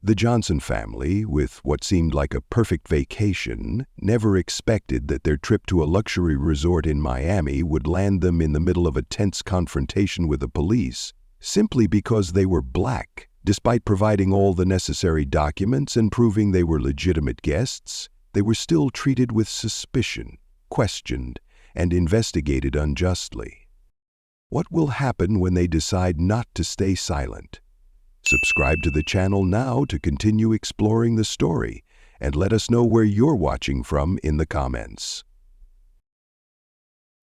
The Johnson family, with what seemed like a perfect vacation, never expected that their trip to a luxury resort in Miami would land them in the middle of a tense confrontation with the police, simply because they were black. Despite providing all the necessary documents and proving they were legitimate guests, they were still treated with suspicion, questioned, and investigated unjustly. What will happen when they decide not to stay silent? Subscribe to the channel now to continue exploring the story, and let us know where you're watching from in the comments.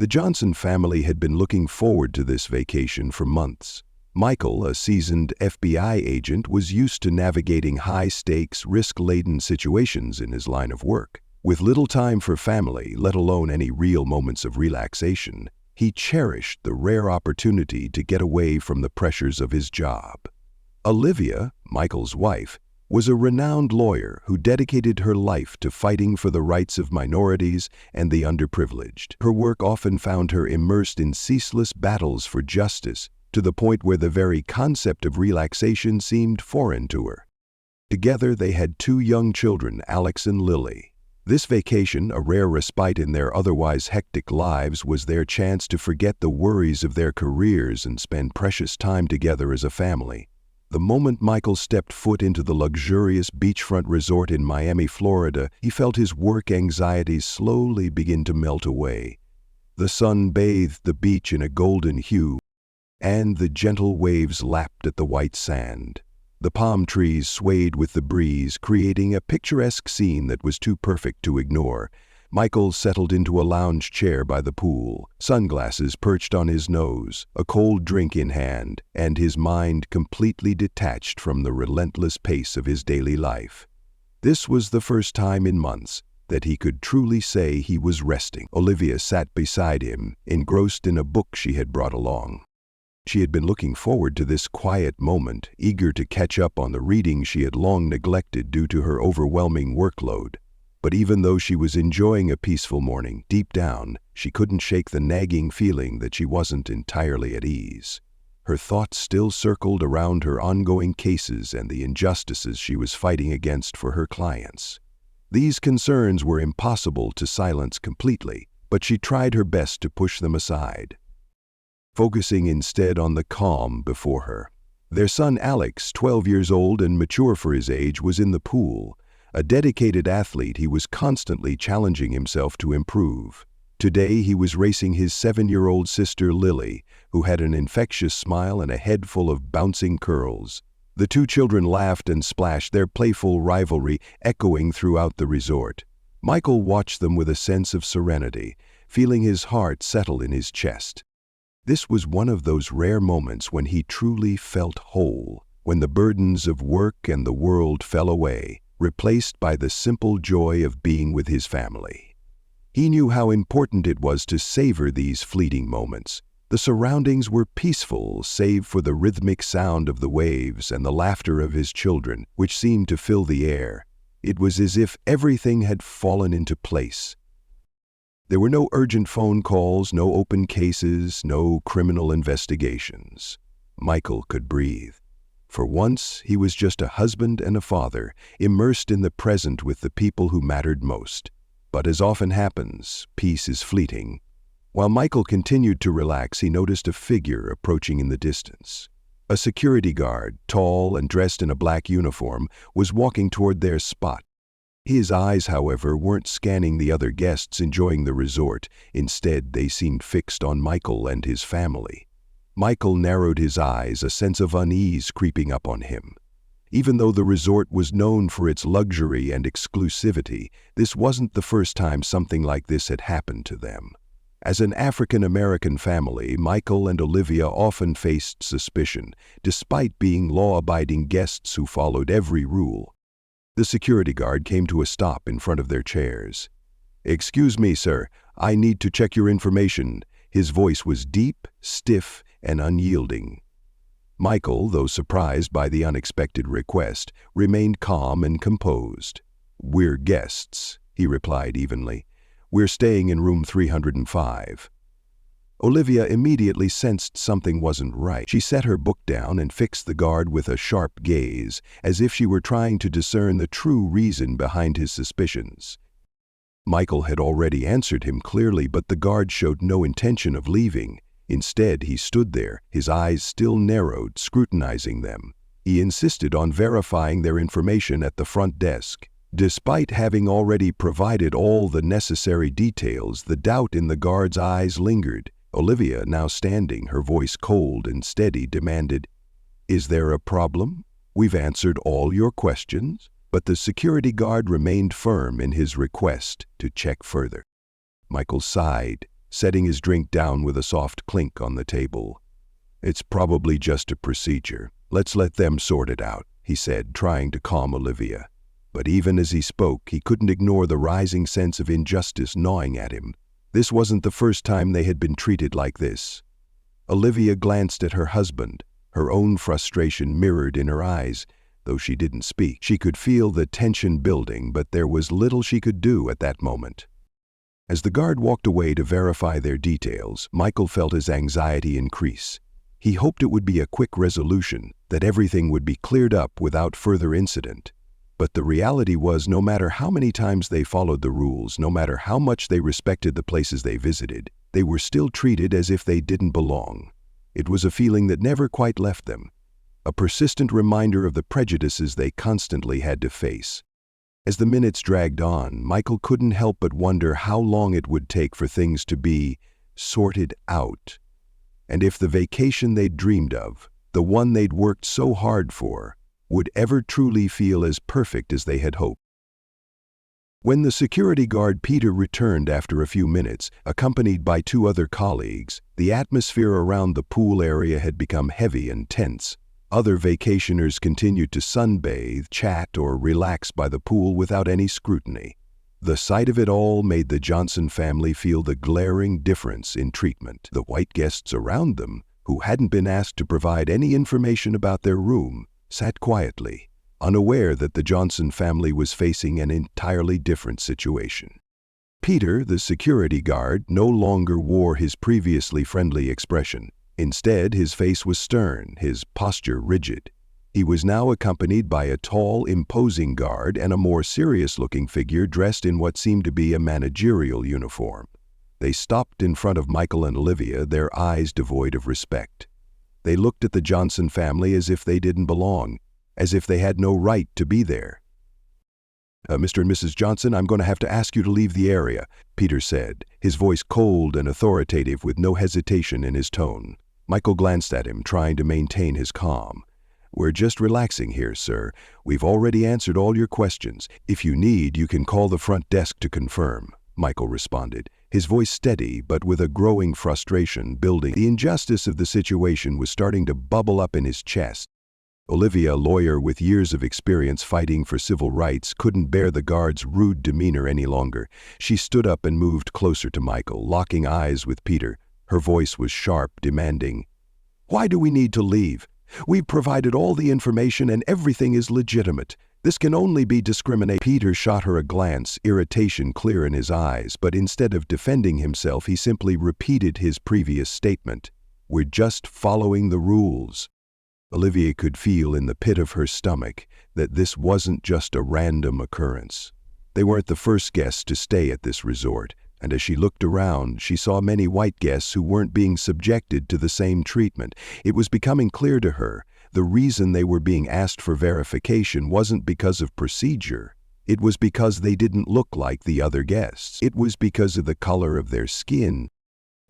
The Johnson family had been looking forward to this vacation for months. Michael, a seasoned FBI agent, was used to navigating high-stakes, risk-laden situations in his line of work. With little time for family, let alone any real moments of relaxation, he cherished the rare opportunity to get away from the pressures of his job. Olivia, Michael's wife, was a renowned lawyer who dedicated her life to fighting for the rights of minorities and the underprivileged. Her work often found her immersed in ceaseless battles for justice, to the point where the very concept of relaxation seemed foreign to her. Together they had 2 young children, Alex and Lily. This vacation, a rare respite in their otherwise hectic lives, was their chance to forget the worries of their careers and spend precious time together as a family. The moment Michael stepped foot into the luxurious beachfront resort in Miami, Florida, he felt his work anxieties slowly begin to melt away. The sun bathed the beach in a golden hue, and the gentle waves lapped at the white sand. The palm trees swayed with the breeze, creating a picturesque scene that was too perfect to ignore. Michael settled into a lounge chair by the pool, sunglasses perched on his nose, a cold drink in hand, and his mind completely detached from the relentless pace of his daily life. This was the first time in months that he could truly say he was resting. Olivia sat beside him, engrossed in a book she had brought along. She had been looking forward to this quiet moment, eager to catch up on the reading she had long neglected due to her overwhelming workload. But even though she was enjoying a peaceful morning, deep down, she couldn't shake the nagging feeling that she wasn't entirely at ease. Her thoughts still circled around her ongoing cases and the injustices she was fighting against for her clients. These concerns were impossible to silence completely, but she tried her best to push them aside, focusing instead on the calm before her. Their son Alex, 12 years old and mature for his age, was in the pool. A dedicated athlete, he was constantly challenging himself to improve. Today he was racing his 7-year-old sister Lily, who had an infectious smile and a head full of bouncing curls. The 2 children laughed and splashed, their playful rivalry echoing throughout the resort. Michael watched them with a sense of serenity, feeling his heart settle in his chest. This was one of those rare moments when he truly felt whole, when the burdens of work and the world fell away, replaced by the simple joy of being with his family. He knew how important it was to savor these fleeting moments. The surroundings were peaceful, save for the rhythmic sound of the waves and the laughter of his children, which seemed to fill the air. It was as if everything had fallen into place. There were no urgent phone calls, no open cases, no criminal investigations. Michael could breathe. For once, he was just a husband and a father, immersed in the present with the people who mattered most. But as often happens, peace is fleeting. While Michael continued to relax, he noticed a figure approaching in the distance. A security guard, tall and dressed in a black uniform, was walking toward their spot. His eyes, however, weren't scanning the other guests enjoying the resort. Instead, they seemed fixed on Michael and his family. Michael narrowed his eyes, a sense of unease creeping up on him. Even though the resort was known for its luxury and exclusivity, this wasn't the first time something like this had happened to them. As an African-American family, Michael and Olivia often faced suspicion, despite being law-abiding guests who followed every rule. The security guard came to a stop in front of their chairs. "Excuse me, sir, I need to check your information." His voice was deep, stiff, and unyielding. Michael, though surprised by the unexpected request, remained calm and composed. "We're guests," he replied evenly. "We're staying in room 305. Olivia immediately sensed something wasn't right. She set her book down and fixed the guard with a sharp gaze, as if she were trying to discern the true reason behind his suspicions. Michael had already answered him clearly, but the guard showed no intention of leaving. Instead, he stood there, his eyes still narrowed, scrutinizing them. He insisted on verifying their information at the front desk. Despite having already provided all the necessary details, the doubt in the guard's eyes lingered. Olivia, now standing, her voice cold and steady, demanded, "Is there a problem? We've answered all your questions." But the security guard remained firm in his request to check further. Michael sighed, setting his drink down with a soft clink on the table. "It's probably just a procedure. Let's let them sort it out," he said, trying to calm Olivia. But even as he spoke, he couldn't ignore the rising sense of injustice gnawing at him. This wasn't the first time they had been treated like this. Olivia glanced at her husband, her own frustration mirrored in her eyes. Though she didn't speak, she could feel the tension building, but there was little she could do at that moment. As the guard walked away to verify their details, Michael felt his anxiety increase. He hoped it would be a quick resolution, that everything would be cleared up without further incident. But the reality was, no matter how many times they followed the rules, no matter how much they respected the places they visited, they were still treated as if they didn't belong. It was a feeling that never quite left them, a persistent reminder of the prejudices they constantly had to face. As the minutes dragged on, Michael couldn't help but wonder how long it would take for things to be sorted out. And if the vacation they'd dreamed of, the one they'd worked so hard for, would ever truly feel as perfect as they had hoped. When the security guard Peter returned after a few minutes, accompanied by 2 other colleagues, the atmosphere around the pool area had become heavy and tense. Other vacationers continued to sunbathe, chat, or relax by the pool without any scrutiny. The sight of it all made the Johnson family feel the glaring difference in treatment. The white guests around them, who hadn't been asked to provide any information about their room, sat quietly, unaware that the Johnson family was facing an entirely different situation. Peter, the security guard, no longer wore his previously friendly expression. Instead, his face was stern, his posture rigid. He was now accompanied by a tall, imposing guard and a more serious-looking figure dressed in what seemed to be a managerial uniform. They stopped in front of Michael and Olivia, their eyes devoid of respect. They looked at the Johnson family as if they didn't belong, as if they had no right to be there. "Mr. and Mrs. Johnson, I'm going to have to ask you to leave the area," Peter said, his voice cold and authoritative with no hesitation in his tone. Michael glanced at him, trying to maintain his calm. "We're just relaxing here, sir. We've already answered all your questions. If you need, you can call the front desk to confirm," Michael responded, his voice steady but with a growing frustration building. The injustice of the situation was starting to bubble up in his chest. Olivia, a lawyer with years of experience fighting for civil rights, couldn't bear the guard's rude demeanor any longer. She stood up and moved closer to Michael, locking eyes with Peter. Her voice was sharp, demanding, "Why do we need to leave? We've provided all the information and everything is legitimate. This can only be discrimination." Peter shot her a glance, irritation clear in his eyes, but instead of defending himself, he simply repeated his previous statement. "We're just following the rules." Olivia could feel in the pit of her stomach that this wasn't just a random occurrence. They weren't the first guests to stay at this resort, and as she looked around, she saw many white guests who weren't being subjected to the same treatment. It was becoming clear to her the reason they were being asked for verification wasn't because of procedure. It was because they didn't look like the other guests. It was because of the color of their skin.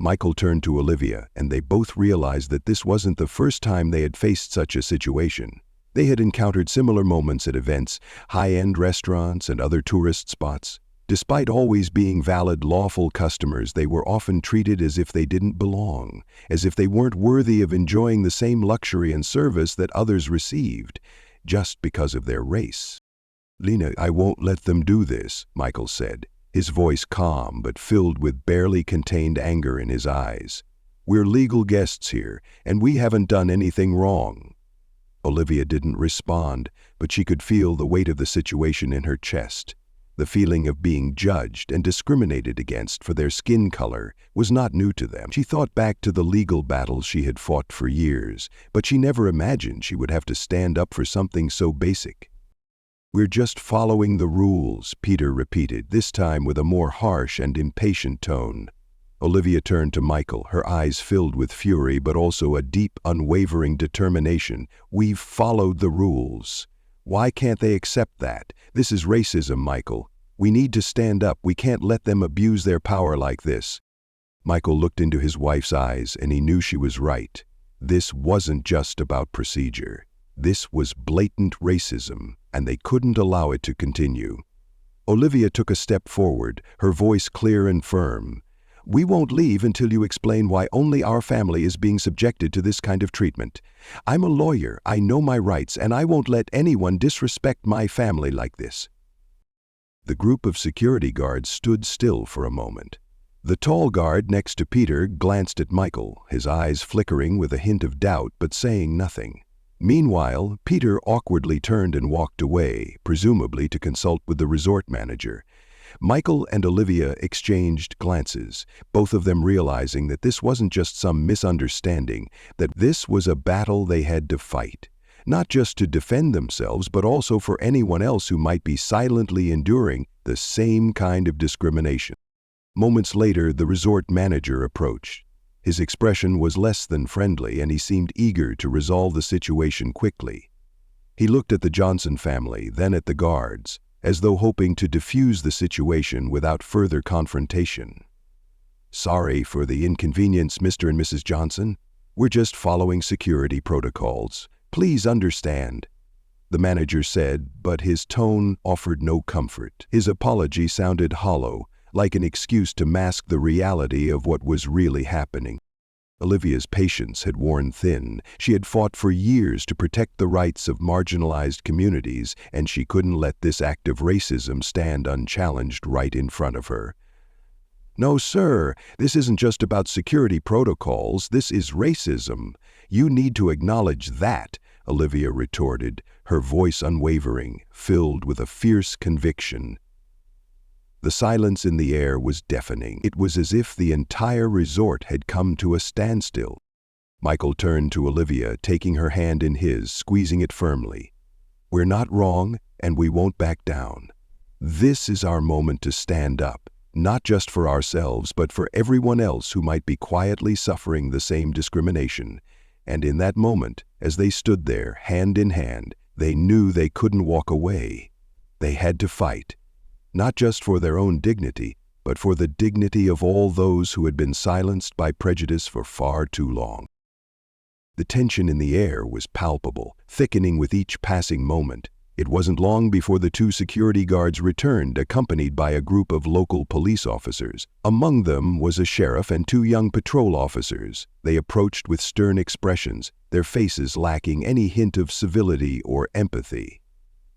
Michael turned to Olivia, and they both realized that this wasn't the first time they had faced such a situation. They had encountered similar moments at events, high-end restaurants, and other tourist spots. Despite always being valid, lawful customers, they were often treated as if they didn't belong, as if they weren't worthy of enjoying the same luxury and service that others received, just because of their race. "Lena, I won't let them do this," Michael said, his voice calm but filled with barely contained anger in his eyes. "We're legal guests here, and we haven't done anything wrong." Olivia didn't respond, but she could feel the weight of the situation in her chest. The feeling of being judged and discriminated against for their skin color was not new to them. She thought back to the legal battles she had fought for years, but she never imagined she would have to stand up for something so basic. "We're just following the rules," Peter repeated, this time with a more harsh and impatient tone. Olivia turned to Michael, her eyes filled with fury but also a deep, unwavering determination. "We've followed the rules. Why can't they accept that? This is racism, Michael. We need to stand up. We can't let them abuse their power like this." Michael looked into his wife's eyes and he knew she was right. This wasn't just about procedure. This was blatant racism, and they couldn't allow it to continue. Olivia took a step forward, her voice clear and firm. "We won't leave until you explain why only our family is being subjected to this kind of treatment. I'm a lawyer, I know my rights, and I won't let anyone disrespect my family like this." The group of security guards stood still for a moment. The tall guard next to Peter glanced at Michael, his eyes flickering with a hint of doubt but saying nothing. Meanwhile, Peter awkwardly turned and walked away, presumably to consult with the resort manager. Michael and Olivia exchanged glances, both of them realizing that this wasn't just some misunderstanding, that this was a battle they had to fight, not just to defend themselves but also for anyone else who might be silently enduring the same kind of discrimination. Moments later, the resort manager approached. His expression was less than friendly and he seemed eager to resolve the situation quickly. He looked at the Johnson family, then at the guards, as though hoping to diffuse the situation without further confrontation. "Sorry for the inconvenience, Mr. and Mrs. Johnson. We're just following security protocols. Please understand," the manager said, but his tone offered no comfort. His apology sounded hollow, like an excuse to mask the reality of what was really happening. Olivia's patience had worn thin. She had fought for years to protect the rights of marginalized communities, and she couldn't let this act of racism stand unchallenged right in front of her. "No, sir, this isn't just about security protocols. This is racism. You need to acknowledge that," Olivia retorted, her voice unwavering, filled with a fierce conviction. The silence in the air was deafening. It was as if the entire resort had come to a standstill. Michael turned to Olivia, taking her hand in his, squeezing it firmly. "We're not wrong, and we won't back down. This is our moment to stand up, not just for ourselves, but for everyone else who might be quietly suffering the same discrimination." And in that moment, as they stood there, hand in hand, they knew they couldn't walk away. They had to fight. Not just for their own dignity, but for the dignity of all those who had been silenced by prejudice for far too long. The tension in the air was palpable, thickening with each passing moment. It wasn't long before the two security guards returned, accompanied by a group of local police officers. Among them was a sheriff and two young patrol officers. They approached with stern expressions, their faces lacking any hint of civility or empathy.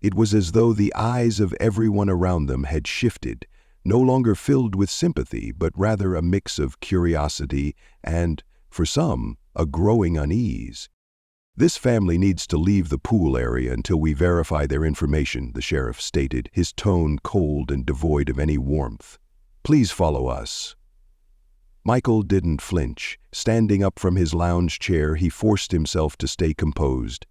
It was as though the eyes of everyone around them had shifted, no longer filled with sympathy, but rather a mix of curiosity and, for some, a growing unease. "This family needs to leave the pool area until we verify their information," the sheriff stated, his tone cold and devoid of any warmth. "Please follow us." Michael didn't flinch. Standing up from his lounge chair, he forced himself to stay composed.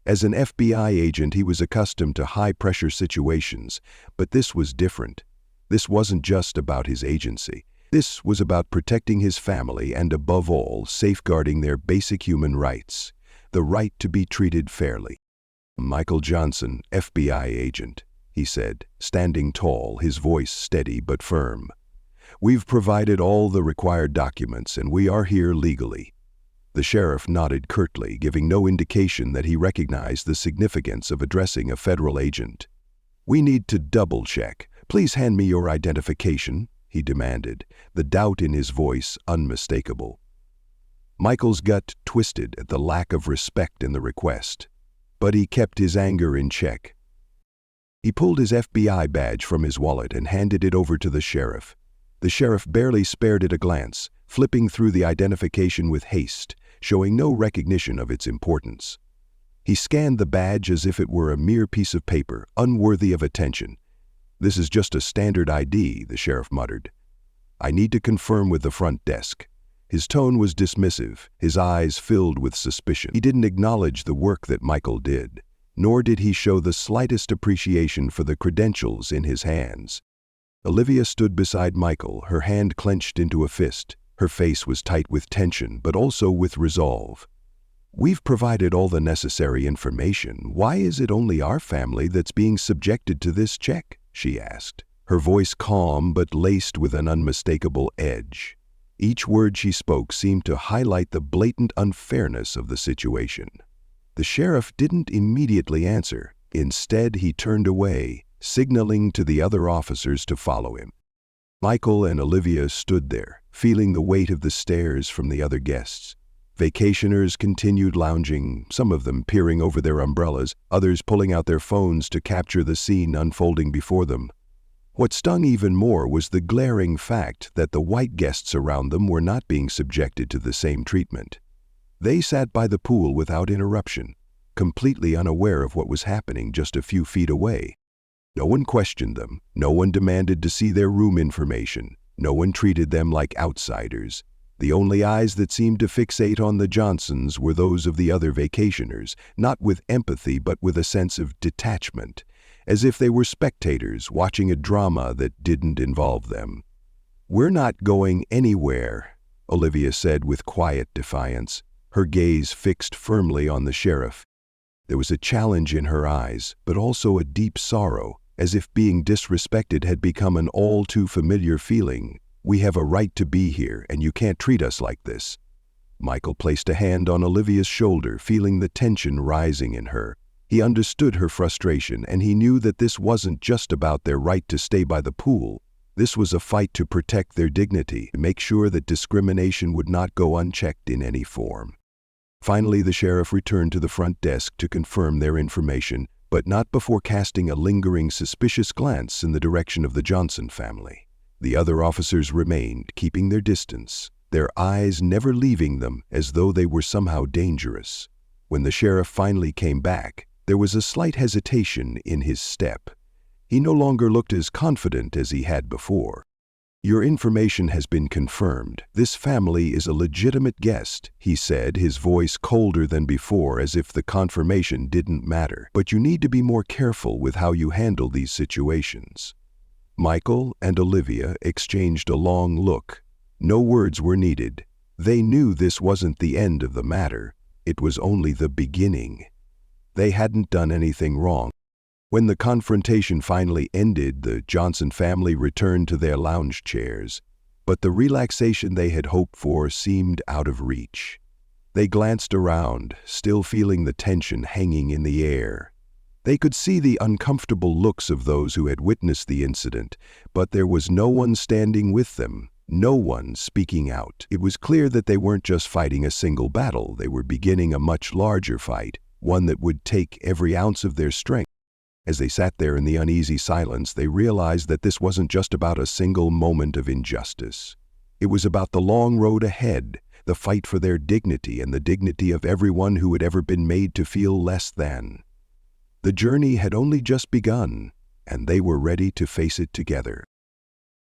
As an FBI agent, he was accustomed to high-pressure situations, but this was different. This wasn't just about his agency. This was about protecting his family and, above all, safeguarding their basic human rights, the right to be treated fairly. "Michael Johnson, FBI agent," he said, standing tall, his voice steady but firm. "We've provided all the required documents, and we are here legally." The sheriff nodded curtly, giving no indication that he recognized the significance of addressing a federal agent. "We need to double-check. Please hand me your identification," he demanded, the doubt in his voice unmistakable. Michael's gut twisted at the lack of respect in the request, but he kept his anger in check. He pulled his FBI badge from his wallet and handed it over to the sheriff. The sheriff barely spared it a glance, flipping through the identification with haste, showing no recognition of its importance. He scanned the badge as if it were a mere piece of paper, unworthy of attention. "This is just a standard ID," the sheriff muttered. "I need to confirm with the front desk." His tone was dismissive, his eyes filled with suspicion. He didn't acknowledge the work that Michael did, nor did he show the slightest appreciation for the credentials in his hands. Olivia stood beside Michael, her hand clenched into a fist. Her face was tight with tension, but also with resolve. "We've provided all the necessary information. Why is it only our family that's being subjected to this check?" she asked, her voice calm but laced with an unmistakable edge. Each word she spoke seemed to highlight the blatant unfairness of the situation. The sheriff didn't immediately answer. Instead, he turned away, signaling to the other officers to follow him. Michael and Olivia stood there, feeling the weight of the stares from the other guests. Vacationers continued lounging, some of them peering over their umbrellas, others pulling out their phones to capture the scene unfolding before them. What stung even more was the glaring fact that the white guests around them were not being subjected to the same treatment. They sat by the pool without interruption, completely unaware of what was happening just a few feet away. No one questioned them, no one demanded to see their room information, no one treated them like outsiders. The only eyes that seemed to fixate on the Johnsons were those of the other vacationers, not with empathy but with a sense of detachment, as if they were spectators watching a drama that didn't involve them. "We're not going anywhere," Olivia said with quiet defiance, her gaze fixed firmly on the sheriff. There was a challenge in her eyes, but also a deep sorrow, as if being disrespected had become an all-too-familiar feeling. "We have a right to be here, and you can't treat us like this." Michael placed a hand on Olivia's shoulder, feeling the tension rising in her. He understood her frustration, and he knew that this wasn't just about their right to stay by the pool. This was a fight to protect their dignity, to make sure that discrimination would not go unchecked in any form. Finally, the sheriff returned to the front desk to confirm their information, but not before casting a lingering, suspicious glance in the direction of the Johnson family. The other officers remained, keeping their distance, their eyes never leaving them as though they were somehow dangerous. When the sheriff finally came back, there was a slight hesitation in his step. He no longer looked as confident as he had before. "Your information has been confirmed. This family is a legitimate guest," he said, his voice colder than before, as if the confirmation didn't matter. "But you need to be more careful with how you handle these situations." Michael and Olivia exchanged a long look. No words were needed. They knew this wasn't the end of the matter. It was only the beginning. They hadn't done anything wrong. When the confrontation finally ended, the Johnson family returned to their lounge chairs, but the relaxation they had hoped for seemed out of reach. They glanced around, still feeling the tension hanging in the air. They could see the uncomfortable looks of those who had witnessed the incident, but there was no one standing with them, no one speaking out. It was clear that they weren't just fighting a single battle, they were beginning a much larger fight, one that would take every ounce of their strength. As they sat there in the uneasy silence, they realized that this wasn't just about a single moment of injustice. It was about the long road ahead, the fight for their dignity and the dignity of everyone who had ever been made to feel less than. The journey had only just begun, and they were ready to face it together.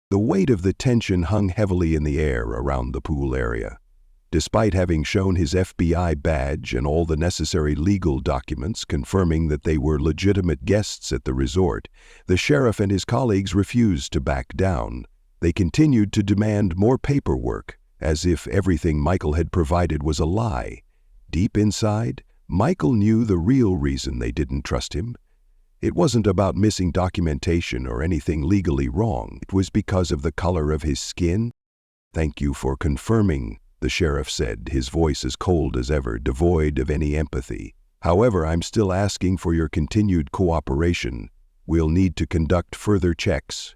The weight of the tension hung heavily in the air around the pool area. Despite having shown his FBI badge and all the necessary legal documents confirming that they were legitimate guests at the resort, the sheriff and his colleagues refused to back down. They continued to demand more paperwork, as if everything Michael had provided was a lie. Deep inside, Michael knew the real reason they didn't trust him. It wasn't about missing documentation or anything legally wrong. It was because of the color of his skin. "Thank you for confirming," the sheriff said, his voice as cold as ever, devoid of any empathy. "However, I'm still asking for your continued cooperation. We'll need to conduct further checks."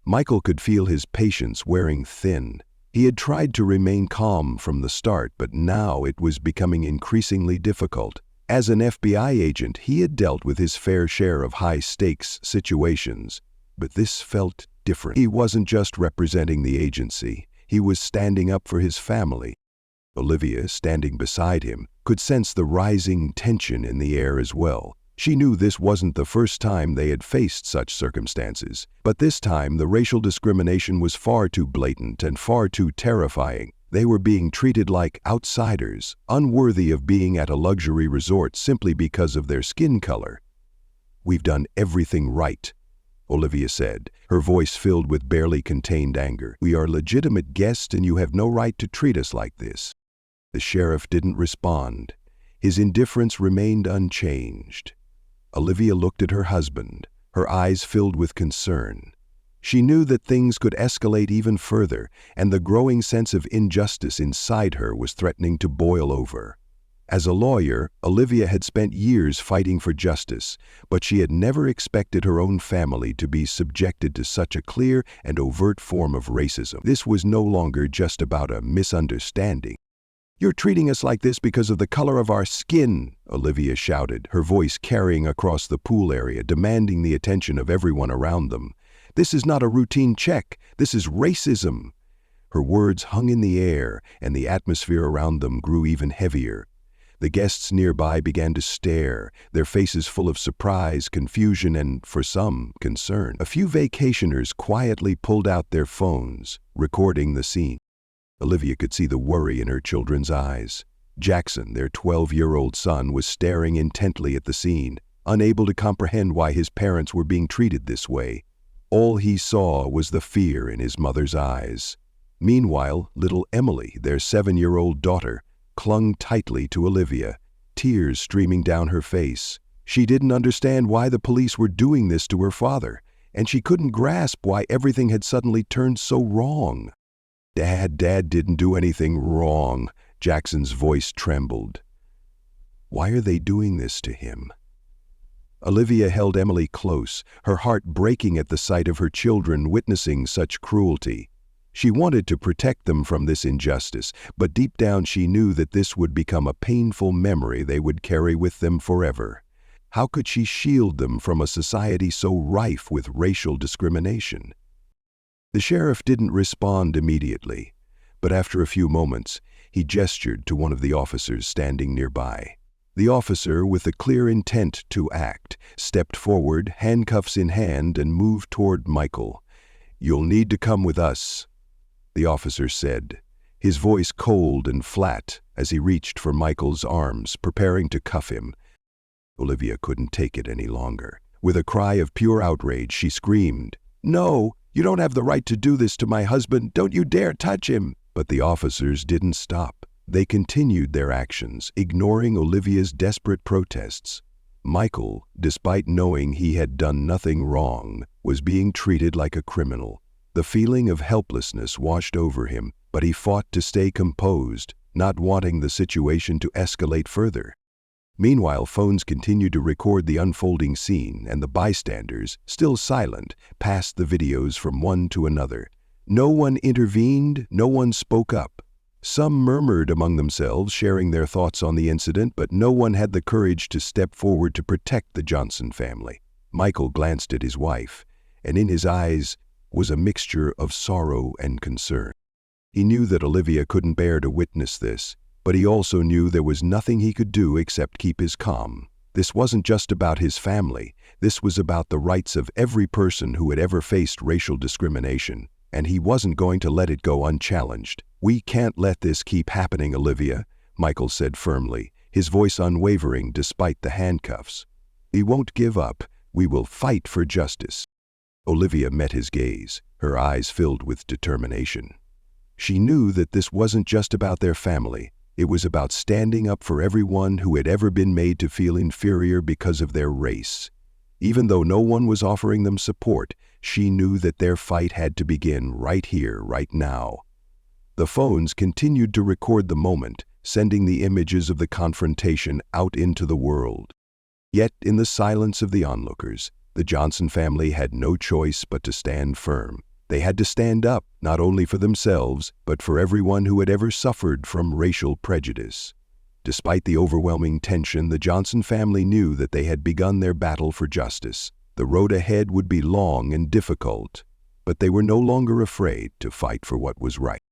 Michael could feel his patience wearing thin. He had tried to remain calm from the start, but now it was becoming increasingly difficult. As an FBI agent, he had dealt with his fair share of high-stakes situations, but this felt different. He wasn't just representing the agency. He was standing up for his family. Olivia, standing beside him, could sense the rising tension in the air as well. She knew this wasn't the first time they had faced such circumstances, but this time the racial discrimination was far too blatant and far too terrifying. They were being treated like outsiders, unworthy of being at a luxury resort simply because of their skin color. "We've done everything right," Olivia said, her voice filled with barely contained anger. "We are legitimate guests and you have no right to treat us like this." The sheriff didn't respond. His indifference remained unchanged. Olivia looked at her husband, her eyes filled with concern. She knew that things could escalate even further, and the growing sense of injustice inside her was threatening to boil over. As a lawyer, Olivia had spent years fighting for justice, but she had never expected her own family to be subjected to such a clear and overt form of racism. This was no longer just about a misunderstanding. "You're treating us like this because of the color of our skin," Olivia shouted, her voice carrying across the pool area, demanding the attention of everyone around them. "This is not a routine check. This is racism." Her words hung in the air, and the atmosphere around them grew even heavier. The guests nearby began to stare, their faces full of surprise, confusion, and, for some, concern. A few vacationers quietly pulled out their phones, recording the scene. Olivia could see the worry in her children's eyes. Jackson, their 12-year-old son, was staring intently at the scene, unable to comprehend why his parents were being treated this way. All he saw was the fear in his mother's eyes. Meanwhile, little Emily, their 7-year-old daughter, clung tightly to Olivia, tears streaming down her face. She didn't understand why the police were doing this to her father, and she couldn't grasp why everything had suddenly turned so wrong. Dad didn't do anything wrong," Jackson's voice trembled. "Why are they doing this to him?" Olivia held Emily close, her heart breaking at the sight of her children witnessing such cruelty. She wanted to protect them from this injustice, but deep down she knew that this would become a painful memory they would carry with them forever. How could she shield them from a society so rife with racial discrimination? The sheriff didn't respond immediately, but after a few moments, he gestured to one of the officers standing nearby. The officer, with a clear intent to act, stepped forward, handcuffs in hand, and moved toward Michael. "You'll need to come with us," the officer said, his voice cold and flat as he reached for Michael's arms, preparing to cuff him. Olivia couldn't take it any longer. With a cry of pure outrage, she screamed, "No! You don't have the right to do this to my husband. Don't you dare touch him." But the officers didn't stop. They continued their actions, ignoring Olivia's desperate protests. Michael, despite knowing he had done nothing wrong, was being treated like a criminal. The feeling of helplessness washed over him, but he fought to stay composed, not wanting the situation to escalate further. Meanwhile, phones continued to record the unfolding scene, and the bystanders, still silent, passed the videos from one to another. No one intervened, no one spoke up. Some murmured among themselves, sharing their thoughts on the incident, but no one had the courage to step forward to protect the Johnson family. Michael glanced at his wife, and in his eyes was a mixture of sorrow and concern. He knew that Olivia couldn't bear to witness this, but he also knew there was nothing he could do except keep his calm. This wasn't just about his family. This was about the rights of every person who had ever faced racial discrimination, and he wasn't going to let it go unchallenged. "We can't let this keep happening, Olivia," Michael said firmly, his voice unwavering despite the handcuffs. "We won't give up. We will fight for justice." Olivia met his gaze, her eyes filled with determination. She knew that this wasn't just about their family. It was about standing up for everyone who had ever been made to feel inferior because of their race. Even though no one was offering them support, she knew that their fight had to begin right here, right now. The phones continued to record the moment, sending the images of the confrontation out into the world. Yet, in the silence of the onlookers, the Johnson family had no choice but to stand firm. They had to stand up, not only for themselves, but for everyone who had ever suffered from racial prejudice. Despite the overwhelming tension, the Johnson family knew that they had begun their battle for justice. The road ahead would be long and difficult, but they were no longer afraid to fight for what was right.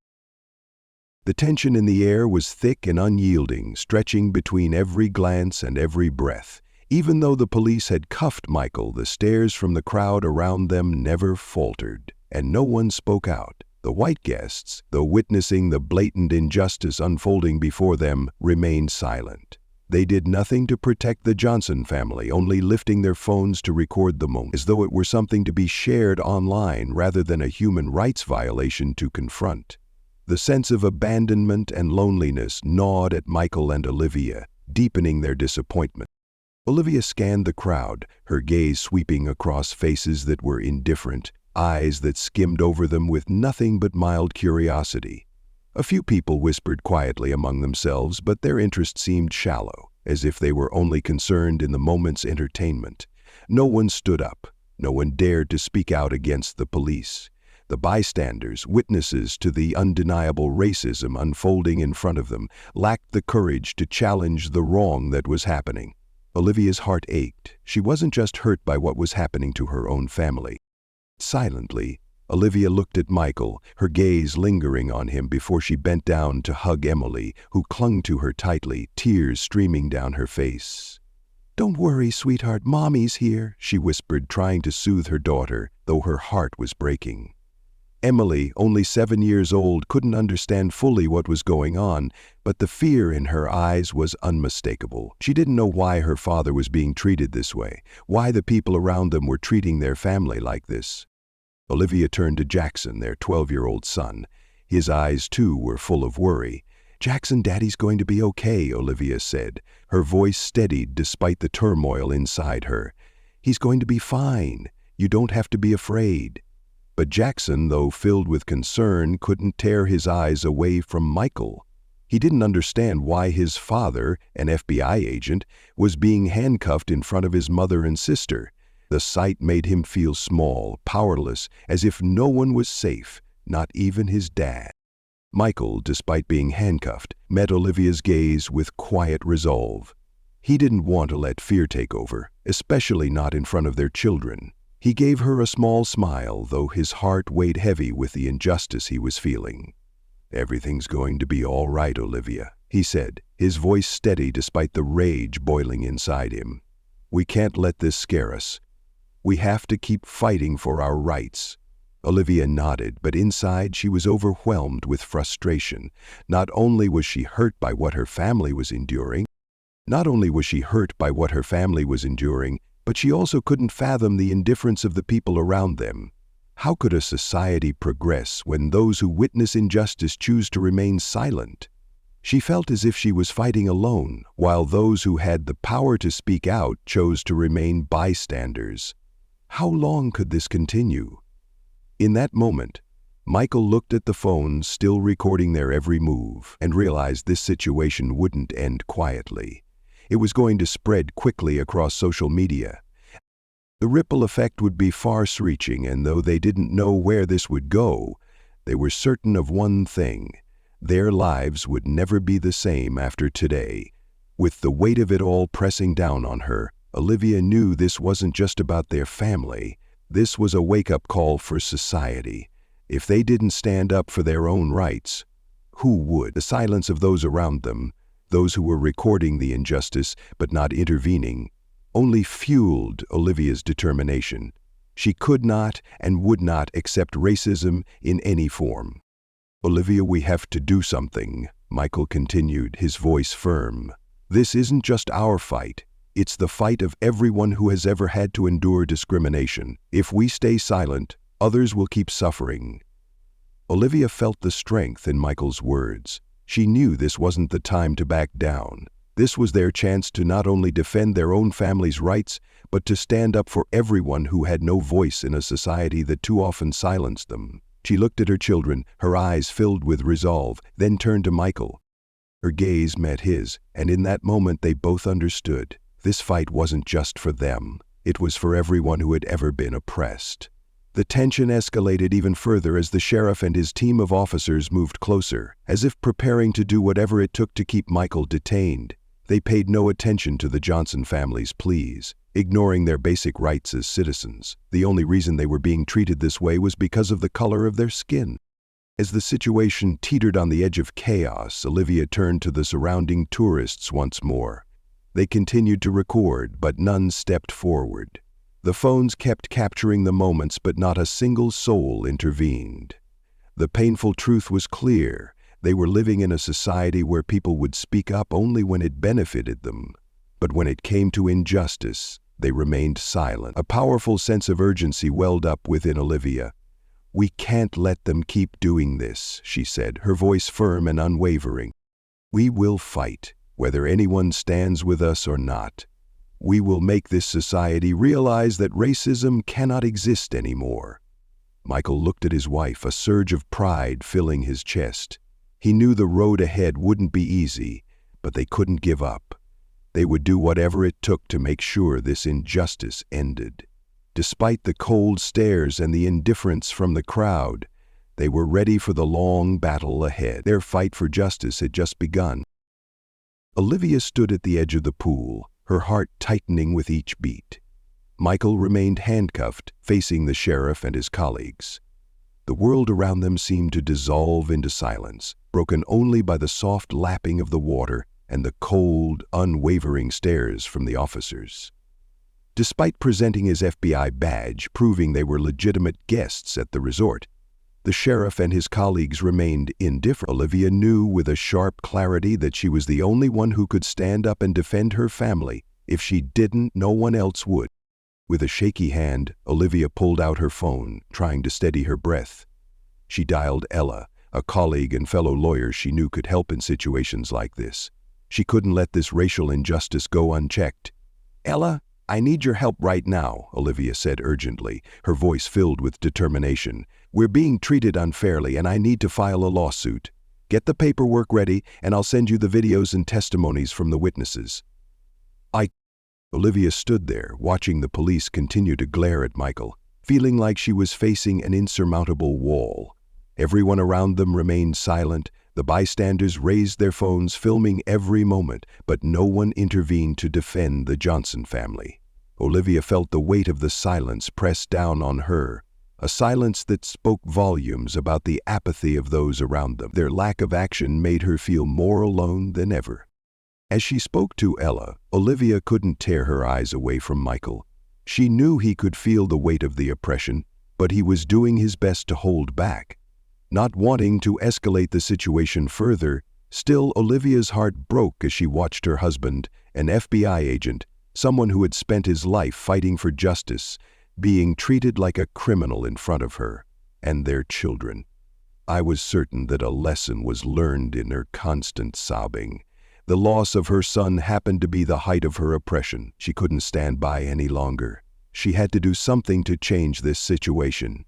The tension in the air was thick and unyielding, stretching between every glance and every breath. Even though the police had cuffed Michael, the stares from the crowd around them never faltered, and no one spoke out. The white guests, though witnessing the blatant injustice unfolding before them, remained silent. They did nothing to protect the Johnson family, only lifting their phones to record the moment, as though it were something to be shared online rather than a human rights violation to confront. The sense of abandonment and loneliness gnawed at Michael and Olivia, deepening their disappointment. Olivia scanned the crowd, her gaze sweeping across faces that were indifferent, eyes that skimmed over them with nothing but mild curiosity. A few people whispered quietly among themselves, but their interest seemed shallow, as if they were only concerned in the moment's entertainment. No one stood up. No one dared to speak out against the police. The bystanders, witnesses to the undeniable racism unfolding in front of them, lacked the courage to challenge the wrong that was happening. Olivia's heart ached. She wasn't just hurt by what was happening to her own family. Silently, Olivia looked at Michael, her gaze lingering on him before she bent down to hug Emily, who clung to her tightly, tears streaming down her face. "Don't worry, sweetheart, Mommy's here," she whispered, trying to soothe her daughter, though her heart was breaking. Emily, only 7 years old, couldn't understand fully what was going on, but the fear in her eyes was unmistakable. She didn't know why her father was being treated this way, why the people around them were treating their family like this. Olivia turned to Jackson, their 12-year-old son. His eyes, too, were full of worry. "Jackson, Daddy's going to be okay," Olivia said. Her voice steadied despite the turmoil inside her. "He's going to be fine. You don't have to be afraid." But Jackson, though filled with concern, couldn't tear his eyes away from Michael. He didn't understand why his father, an FBI agent, was being handcuffed in front of his mother and sister. The sight made him feel small, powerless, as if no one was safe, not even his dad. Michael, despite being handcuffed, met Olivia's gaze with quiet resolve. He didn't want to let fear take over, especially not in front of their children. He gave her a small smile, though his heart weighed heavy with the injustice he was feeling. "Everything's going to be all right, Olivia," he said, his voice steady despite the rage boiling inside him. "We can't let this scare us. We have to keep fighting for our rights." Olivia nodded, but inside she was overwhelmed with frustration. Not only was she hurt by what her family was enduring, but she also couldn't fathom the indifference of the people around them. How could a society progress when those who witness injustice choose to remain silent? She felt as if she was fighting alone, while those who had the power to speak out chose to remain bystanders. How long could this continue? In that moment, Michael looked at the phone, still recording their every move, and realized this situation wouldn't end quietly. It was going to spread quickly across social media. The ripple effect would be far-reaching, and though they didn't know where this would go, they were certain of one thing: their lives would never be the same after today. With the weight of it all pressing down on her, Olivia knew this wasn't just about their family. This was a wake-up call for society. If they didn't stand up for their own rights, who would? The silence of those around them, those who were recording the injustice but not intervening, only fueled Olivia's determination. She could not and would not accept racism in any form. "Olivia, we have to do something," Michael continued, his voice firm. "This isn't just our fight. It's the fight of everyone who has ever had to endure discrimination. If we stay silent, others will keep suffering." Olivia felt the strength in Michael's words. She knew this wasn't the time to back down. This was their chance to not only defend their own family's rights, but to stand up for everyone who had no voice in a society that too often silenced them. She looked at her children, her eyes filled with resolve, then turned to Michael. Her gaze met his, and in that moment they both understood. This fight wasn't just for them. It was for everyone who had ever been oppressed. The tension escalated even further as the sheriff and his team of officers moved closer, as if preparing to do whatever it took to keep Michael detained. They paid no attention to the Johnson family's pleas, ignoring their basic rights as citizens. The only reason they were being treated this way was because of the color of their skin. As the situation teetered on the edge of chaos, Olivia turned to the surrounding tourists once more. They continued to record, but none stepped forward. The phones kept capturing the moments, but not a single soul intervened. The painful truth was clear. They were living in a society where people would speak up only when it benefited them. But when it came to injustice, they remained silent. A powerful sense of urgency welled up within Olivia. "We can't let them keep doing this," she said, her voice firm and unwavering. "We will fight, whether anyone stands with us or not. We will make this society realize that racism cannot exist anymore." Michael looked at his wife, a surge of pride filling his chest. He knew the road ahead wouldn't be easy, but they couldn't give up. They would do whatever it took to make sure this injustice ended. Despite the cold stares and the indifference from the crowd, they were ready for the long battle ahead. Their fight for justice had just begun. Olivia stood at the edge of the pool, her heart tightening with each beat. Michael remained handcuffed, facing the sheriff and his colleagues. The world around them seemed to dissolve into silence, broken only by the soft lapping of the water and the cold, unwavering stares from the officers. Despite presenting his FBI badge, proving they were legitimate guests at the resort, the sheriff and his colleagues remained indifferent. Olivia knew with a sharp clarity that she was the only one who could stand up and defend her family. If she didn't, no one else would. With a shaky hand, Olivia pulled out her phone, trying to steady her breath. She dialed Ella, a colleague and fellow lawyer she knew could help in situations like this. She couldn't let this racial injustice go unchecked. "Ella, I need your help right now," Olivia said urgently, her voice filled with determination. "We're being treated unfairly and I need to file a lawsuit. Get the paperwork ready and I'll send you the videos and testimonies from the witnesses." Olivia stood there, watching the police continue to glare at Michael, feeling like she was facing an insurmountable wall. Everyone around them remained silent. The bystanders raised their phones, filming every moment, but no one intervened to defend the Johnson family. Olivia felt the weight of the silence press down on her, a silence that spoke volumes about the apathy of those around them. Their lack of action made her feel more alone than ever. As she spoke to Ella, Olivia couldn't tear her eyes away from Michael. She knew he could feel the weight of the oppression, but he was doing his best to hold back. Not wanting to escalate the situation further, still Olivia's heart broke as she watched her husband, an FBI agent, someone who had spent his life fighting for justice, being treated like a criminal in front of her and their children. I was certain that a lesson was learned in her constant sobbing. The loss of her son happened to be the height of her oppression. She couldn't stand by any longer. She had to do something to change this situation.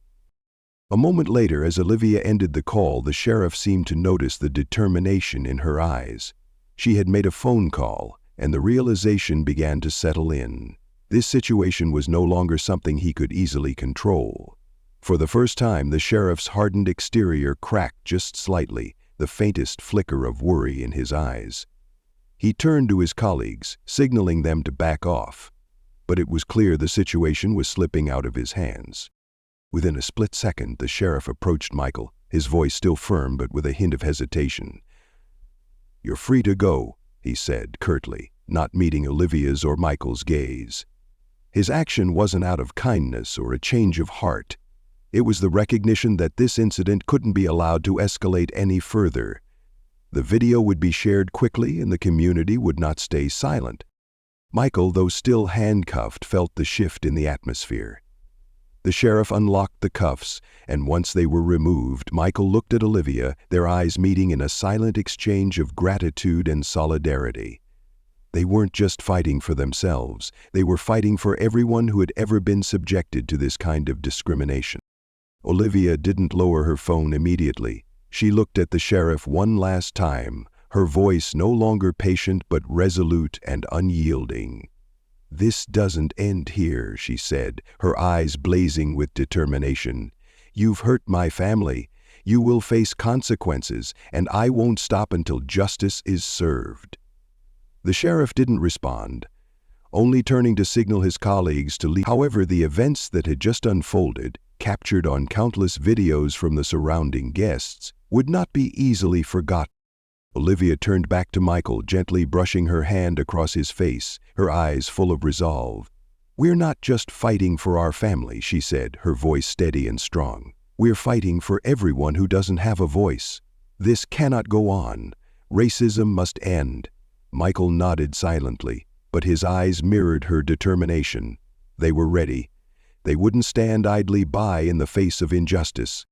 A moment later, as Olivia ended the call, the sheriff seemed to notice the determination in her eyes. She had made a phone call, and the realization began to settle in. This situation was no longer something he could easily control. For the first time, the sheriff's hardened exterior cracked just slightly, the faintest flicker of worry in his eyes. He turned to his colleagues, signaling them to back off. But it was clear the situation was slipping out of his hands. Within a split second, the sheriff approached Michael, his voice still firm but with a hint of hesitation. "You're free to go," he said curtly, not meeting Olivia's or Michael's gaze. His action wasn't out of kindness or a change of heart. It was the recognition that this incident couldn't be allowed to escalate any further. The video would be shared quickly and the community would not stay silent. Michael, though still handcuffed, felt the shift in the atmosphere. The sheriff unlocked the cuffs, and once they were removed, Michael looked at Olivia, their eyes meeting in a silent exchange of gratitude and solidarity. They weren't just fighting for themselves, they were fighting for everyone who had ever been subjected to this kind of discrimination. Olivia didn't lower her phone immediately. She looked at the sheriff one last time, her voice no longer patient but resolute and unyielding. "This doesn't end here," she said, her eyes blazing with determination. "You've hurt my family. You will face consequences, and I won't stop until justice is served." The sheriff didn't respond, only turning to signal his colleagues to leave. However, the events that had just unfolded, captured on countless videos from the surrounding guests, would not be easily forgotten. Olivia turned back to Michael, gently brushing her hand across his face, her eyes full of resolve. "We're not just fighting for our family," she said, her voice steady and strong. "We're fighting for everyone who doesn't have a voice. This cannot go on. Racism must end." Michael nodded silently, but his eyes mirrored her determination. They were ready. They wouldn't stand idly by in the face of injustice.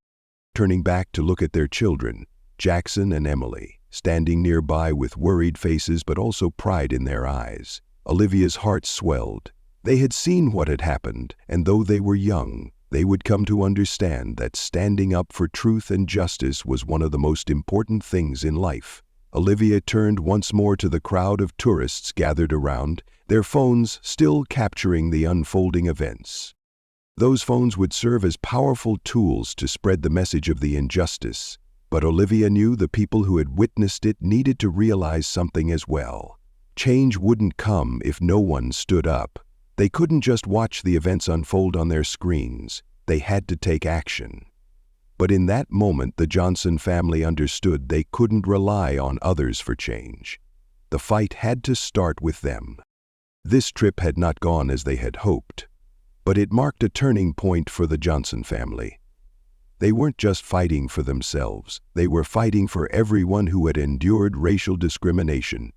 Turning back to look at their children, Jackson and Emily, standing nearby with worried faces but also pride in their eyes, Olivia's heart swelled. They had seen what had happened, and though they were young, they would come to understand that standing up for truth and justice was one of the most important things in life. Olivia turned once more to the crowd of tourists gathered around, their phones still capturing the unfolding events. Those phones would serve as powerful tools to spread the message of the injustice, but Olivia knew the people who had witnessed it needed to realize something as well. Change wouldn't come if no one stood up. They couldn't just watch the events unfold on their screens. They had to take action. But in that moment, the Johnson family understood they couldn't rely on others for change. The fight had to start with them. This trip had not gone as they had hoped, but it marked a turning point for the Johnson family. They weren't just fighting for themselves, they were fighting for everyone who had endured racial discrimination.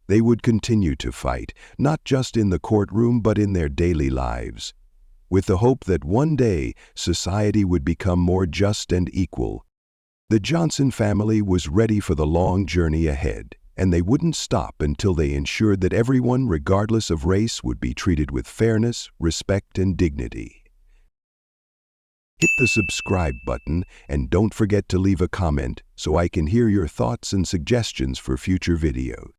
They would continue to fight, not just in the courtroom but in their daily lives, with the hope that one day society would become more just and equal. The Johnson family was ready for the long journey ahead, and they wouldn't stop until they ensured that everyone, regardless of race, would be treated with fairness, respect, and dignity. Hit the subscribe button and don't forget to leave a comment so I can hear your thoughts and suggestions for future videos.